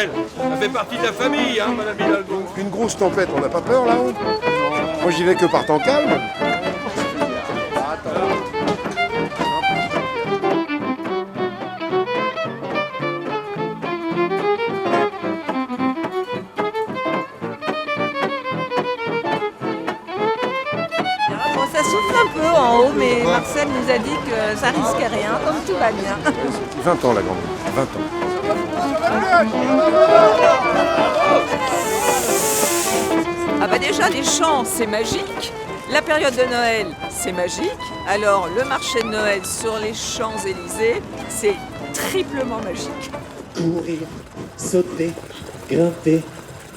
Noël. Ça fait partie de la famille, hein, Madame Hidalgo. Une grosse tempête, on n'a pas peur là-haut? Moi j'y vais que par temps calme. Bon, ça souffle un peu en haut, mais Marcel nous a dit que ça risquait rien, donc tout va bien. 20 ans la grande, 20 ans. Ah bah déjà, les champs, c'est magique. La période de Noël, c'est magique. Alors, le marché de Noël sur les Champs-Élysées, c'est triplement magique. Courir, sauter, grimper,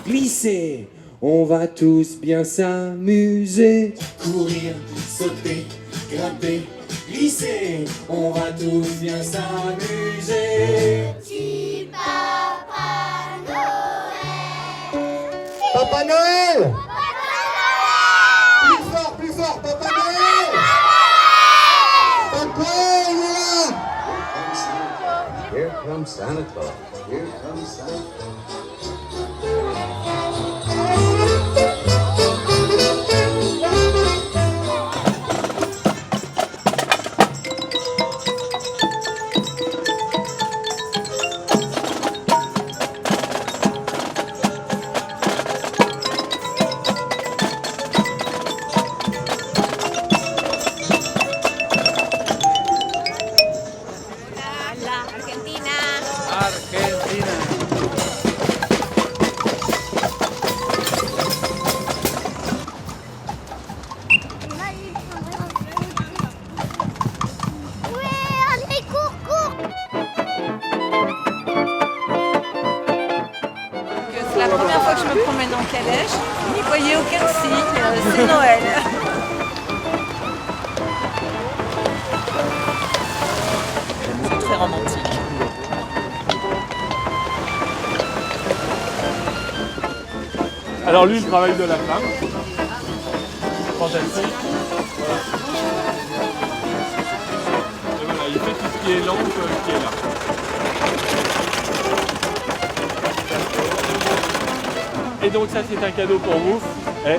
glisser. On va tous bien s'amuser. Courir, sauter, grimper, glisser. On va tous bien s'amuser. Petit Papa Noël. Papa Noël! Plus fort, Papa Noël! Papa, il est là! Here comes Santa Claus. Here comes Santa Claus. C'est la première fois que je me promène en calèche. Vous n'y voyez aucun signe, c'est Noël. C'est très romantique. Alors lui, il travaille de la flamme. Fantastique. Voilà. Et voilà, il fait tout ce qui est lampe qui est là. Et donc ça, c'est un cadeau pour vous. Et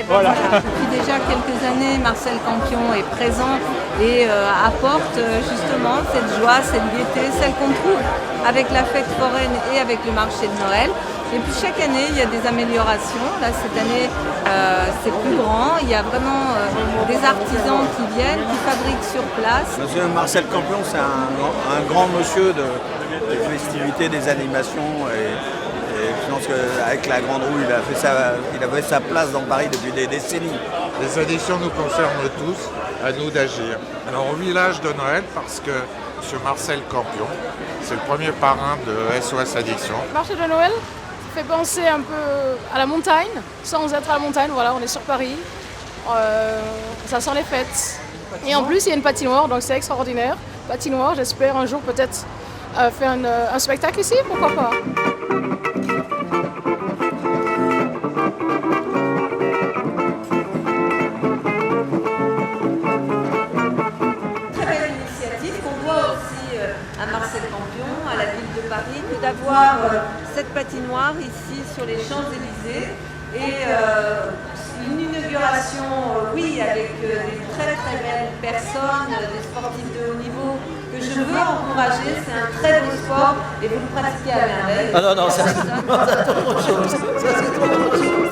Voilà. Depuis déjà quelques années, Marcel Campion est présent et apporte justement cette joie, cette gaieté, celle qu'on trouve avec la fête foraine et avec le marché de Noël. Et puis chaque année, il y a des améliorations. Là, cette année, c'est plus grand. Il y a vraiment des artisans qui viennent, qui fabriquent sur place. Monsieur Marcel Campion, c'est un grand monsieur des festivités, des animations. Et je pense qu'avec la Grande Roue, il a fait sa place dans Paris depuis des décennies. Les addictions nous concernent tous, à nous d'agir. Alors au village de Noël, parce que M. Marcel Campion, c'est le premier parrain de SOS Addiction. Le marché de Noël fait penser un peu à la montagne, sans être à la montagne, voilà, on est sur Paris. Ça sent les fêtes. Et en plus, il y a une patinoire, donc c'est extraordinaire. Patinoire, j'espère un jour peut-être faire un spectacle ici, pourquoi pas. À Marcel Campion, à la ville de Paris, que d'avoir cette patinoire ici sur les Champs-Élysées et une inauguration, oui, avec des très très belles personnes, des sportifs de haut niveau que je veux encourager. C'est un très beau sport et vous le pratiquez à merveille. Ah non, ça c'est autre chose. Ça c'est autre chose.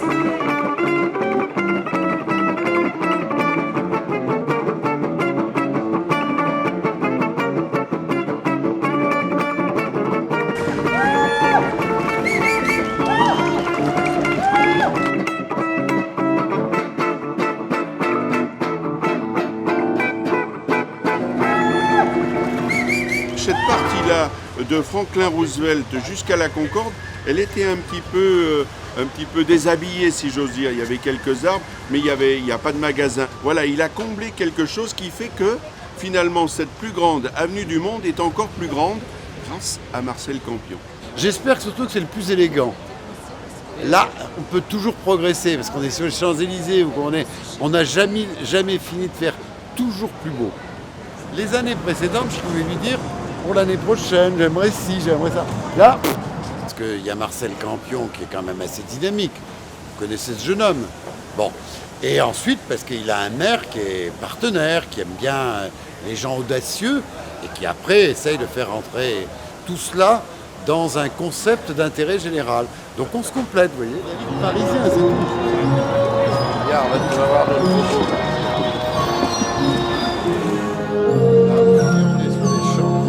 Cette partie-là de Franklin Roosevelt jusqu'à la Concorde, elle était un petit peu déshabillée, si j'ose dire. Il y avait quelques arbres, mais il n'y a pas de magasin. Voilà, il a comblé quelque chose qui fait que finalement cette plus grande avenue du monde est encore plus grande grâce à Marcel Campion. J'espère surtout que c'est le plus élégant. Là, on peut toujours progresser parce qu'on est sur les Champs-Élysées où on n'a jamais fini de faire toujours plus beau. Les années précédentes, je pouvais lui dire pour l'année prochaine, j'aimerais ci, j'aimerais ça. Là, parce qu'il y a Marcel Campion qui est quand même assez dynamique. Vous connaissez ce jeune homme. Bon. Et ensuite, parce qu'il a un maire qui est partenaire, qui aime bien les gens audacieux et qui après essaye de faire entrer tout cela dans un concept d'intérêt général. Donc on se complète, vous voyez. La ville parisienne, c'est tout. Regarde, tu vas voir d'autres choses. On est sur les champs.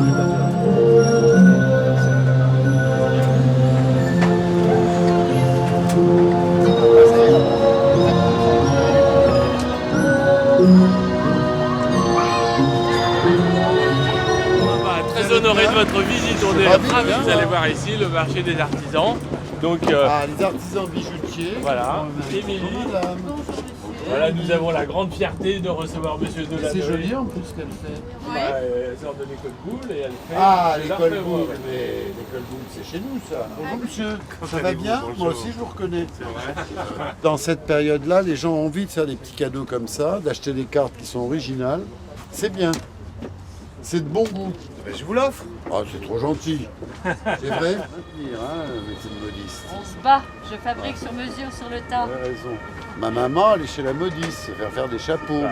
Très honoré de votre visite, on est ravis, vous allez voir ici le marché des artisans. Donc, les artisans bijoutiers. Voilà, Émilie. Voilà, nous avons la grande fierté de recevoir Monsieur Delanoë. C'est joli en plus ce qu'elle fait. Elle sort de l'école Boulle et elle fait. Ah, des l'école arts Boulle, faits, mais l'école Boulle, c'est chez nous ça. Bonjour monsieur, ça va bien? Moi aussi je vous reconnais. Dans cette période-là, les gens ont envie de faire des petits cadeaux comme ça, d'acheter des cartes qui sont originales. C'est bien. C'est de bon goût. Mais je vous l'offre. Oh, c'est trop gentil. C'est vrai? C'est une modiste. On se bat, je fabrique sur mesure sur le tas. Vous avez raison. Ma maman, elle est chez la modiste, c'est faire des chapeaux. Mais à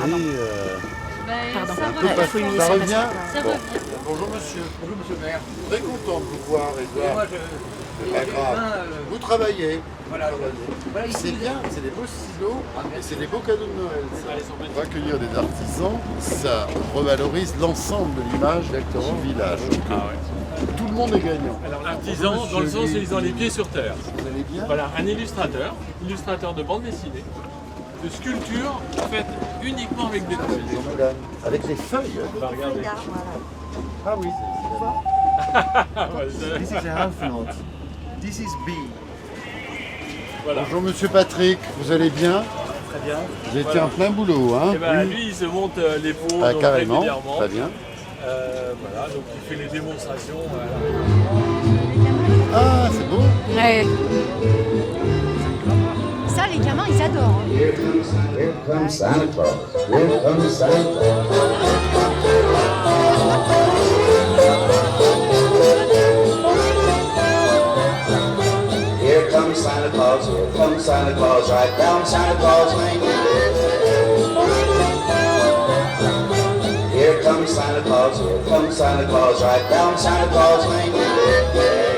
mon avis, ça revient. Ça Bon. revient. Bonjour monsieur. Bonjour monsieur le maire. Très content de vous voir, Edouard. C'est pas grave. Vous travaillez. Voilà, c'est bien, c'est des beaux stylos et c'est des beaux cadeaux de Noël. Ça. On va accueillir des artisans, ça revalorise l'ensemble de l'image du village. Tout le monde est gagnant. Alors l'artisan, dans le sens où ils ont les pieds sur terre. Vous allez bien? Voilà, un illustrateur de bande dessinée, de sculpture faite uniquement avec des feuilles. Avec des feuilles. On va regarder. Ah oui, This is a half note. This is B. Voilà. Bonjour monsieur Patrick, vous allez bien? Très bien. Vous étiez en plein boulot, hein? Et ben, lui, il se monte les peaux donc, carrément, régulièrement. très bien. Voilà, donc il fait les démonstrations. Ah, c'est beau. Ouais. Ça, les gamins, ils adorent. Here comes Santa Claus. Here comes Santa Claus. Here comes Santa Claus. Here comes Santa Claus. Right down Santa Claus Lane. Here comes Santa Claus. Here comes Santa Claus. Right down Santa Claus Lane.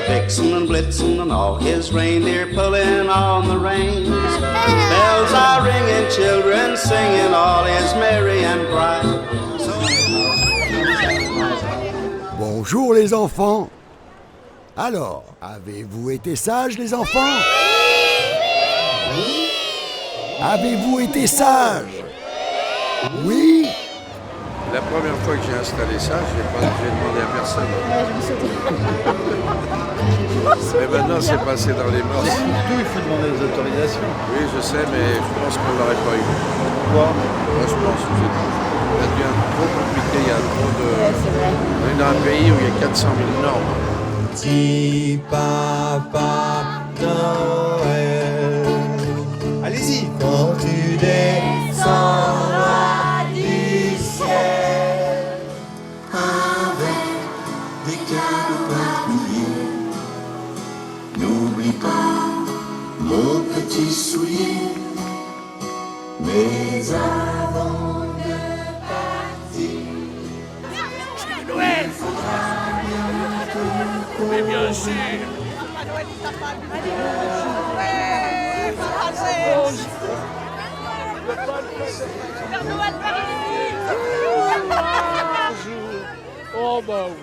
Vixen and Blitzen and all his reindeer pulling on the reins. Bells are ringing, children singing, all is merry and bright. Bonjour les enfants. Alors, avez-vous été sages les enfants? Avez-vous été sages? Oui? La première fois que j'ai installé ça, j'ai demandé à personne. Mais maintenant, c'est passé dans les mœurs. Surtout, il faut demander les autorisations. Oui, je sais, mais je pense qu'on l'aurait pas eu. Pourquoi? Moi, je pense que ça devient trop compliqué. Il y a trop de. On est dans un pays où il y a 400 000 normes. Petit papa Noël, allez-y, quand tu descendras du ciel, avec des cadeaux papillés, n'oublie pas mon petit soulier, mais avant de partir, Noël! Mais bien sûr! Oh bah oui,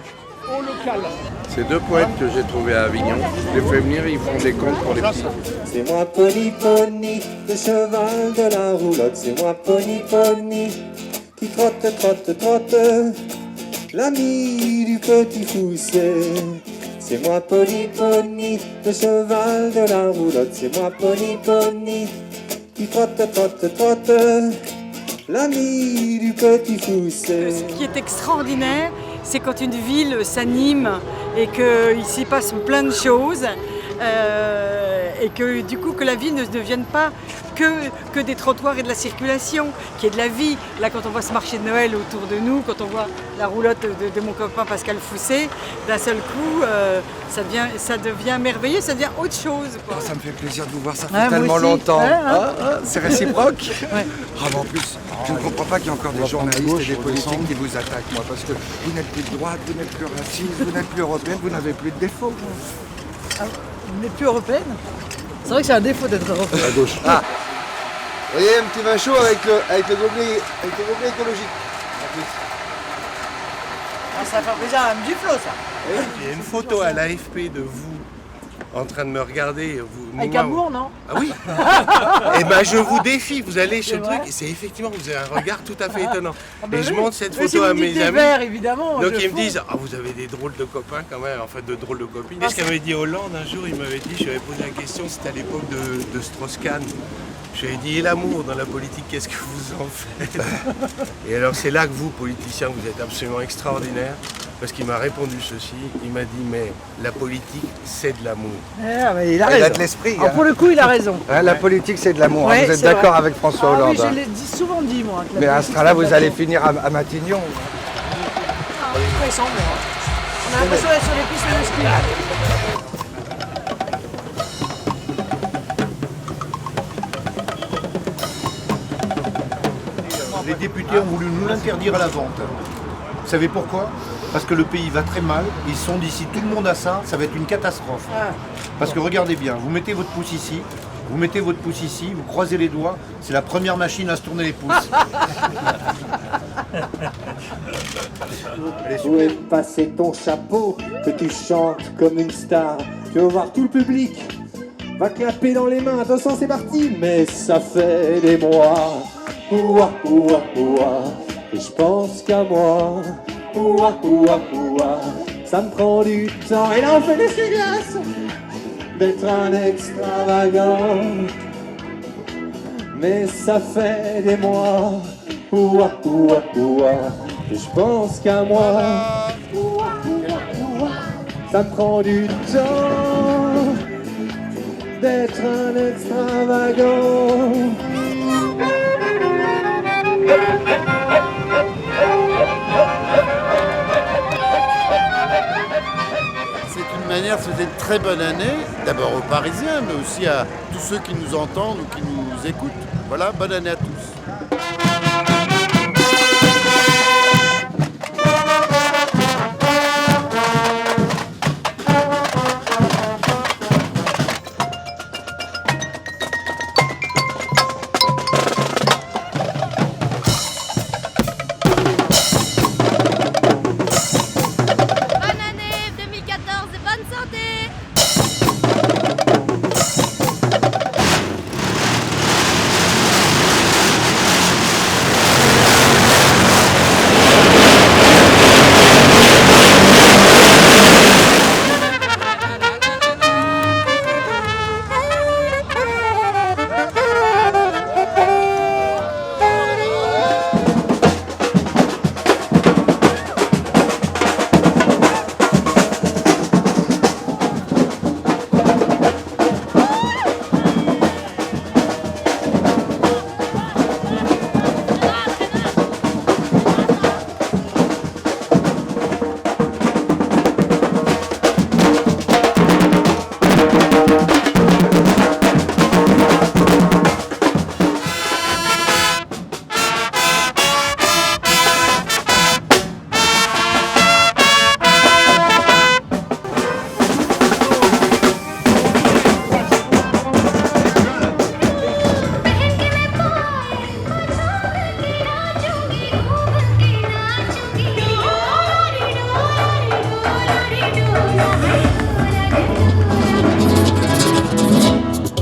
au local. Ces deux poètes que j'ai trouvés à Avignon, je les fais venir et ils font des contes pour les petits. c'est moi Pony Pony, le cheval de la roulotte. C'est moi Pony Pony, qui trotte, trotte, trotte, l'ami du petit Fousset. C'est moi Pony Pony, le cheval de la roulotte. C'est moi Pony Pony, qui trotte, trotte, trotte, l'ami du petit Fousset. Ce qui est extraordinaire, c'est quand une ville s'anime et qu'il s'y passe plein de choses. et que du coup que la vie ne devienne pas que des trottoirs et de la circulation, qu'il y ait de la vie. Là, quand on voit ce marché de Noël autour de nous, quand on voit la roulotte de mon copain Pascal Fousset, d'un seul coup, ça devient merveilleux, ça devient autre chose, quoi. Ça me fait plaisir de vous voir, ça fait tellement longtemps. C'est réciproque. Ouais. Ah, mais en plus, je ne comprends pas qu'il y a encore des journalistes et des politiques qui vous attaquent, moi, parce que vous n'êtes plus de droite, vous n'êtes plus raciste, vous n'êtes plus européenne, vous n'avez plus de défauts. Ah, vous n'êtes plus européenne? C'est vrai que c'est un défaut d'être européenne. À gauche. Ah. Vous voyez, un petit vin chaud avec le gobelet écologique. Ah, ça fait plaisir à du flot, ça. Il y a une photo à l'AFP de vous en train de me regarder. Avec amour, non? Ah oui. Et ben je vous défie, vous allez chez le truc et c'est effectivement, vous avez un regard tout à fait étonnant. Et je montre cette photo à mes amis. Verts, évidemment, donc ils me disent, ah vous avez des drôles de copains quand même, en fait de drôles de copines. Qu'est-ce qu'avait dit Hollande un jour, il m'avait dit, je lui avais posé la question, c'était à l'époque de Strauss-Kahn. Je lui ai dit, et l'amour dans la politique, qu'est-ce que vous en faites? Et alors c'est là que vous, politiciens, vous êtes absolument extraordinaires. Parce qu'il m'a répondu ceci, il m'a dit, mais la politique, c'est de l'amour. Ah, mais il a raison. Il a de l'esprit. Alors, pour le coup, il a raison. La politique, c'est de l'amour. Ouais, vous êtes d'accord avec François Hollande? Oui, je l'ai souvent dit, moi. Mais à ce cas-là, vous allez finir à Matignon. Ils sont bons. On a l'impression d'être sur les pistes de ski. Les députés ont voulu nous l'interdire à la vente. Vous savez pourquoi? Parce que le pays va très mal. Ils sont d'ici, tout le monde a ça, ça va être une catastrophe. Parce que regardez bien, vous mettez votre pouce ici, vous croisez les doigts, c'est la première machine à se tourner les pouces. Où est passé ton chapeau que tu chantes comme une star? Tu vas voir tout le public va clapper dans les mains. Attention, c'est parti. Mais ça fait des mois, ouah, ouah, ouah, et je pense qu'à moi, ouah, ouah, ouah, ça me prend du temps. Et là on fait des glaces d'être un extravagant. Mais ça fait des mois, ouah, ouah, ouah, et je pense qu'à moi, ouah, ouah, ouah, ça me prend du temps d'être un extravagant. C'est une manière de souhaiter une très bonne année, d'abord aux Parisiens, mais aussi à tous ceux qui nous entendent ou qui nous écoutent. Voilà, bonne année à tous.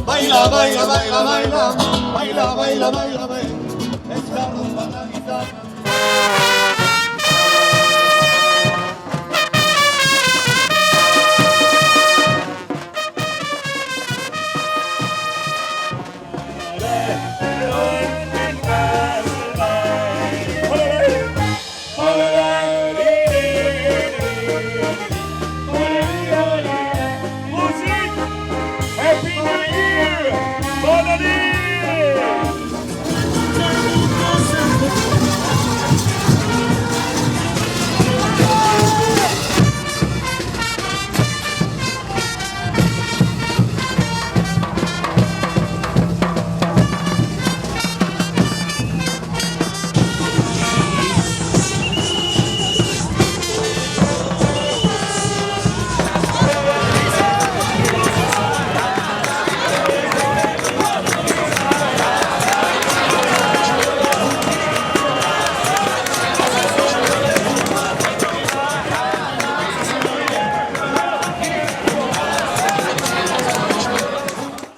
Baila, baila, baila, baila, baila, baila, baila, baila, es la rumba navidad.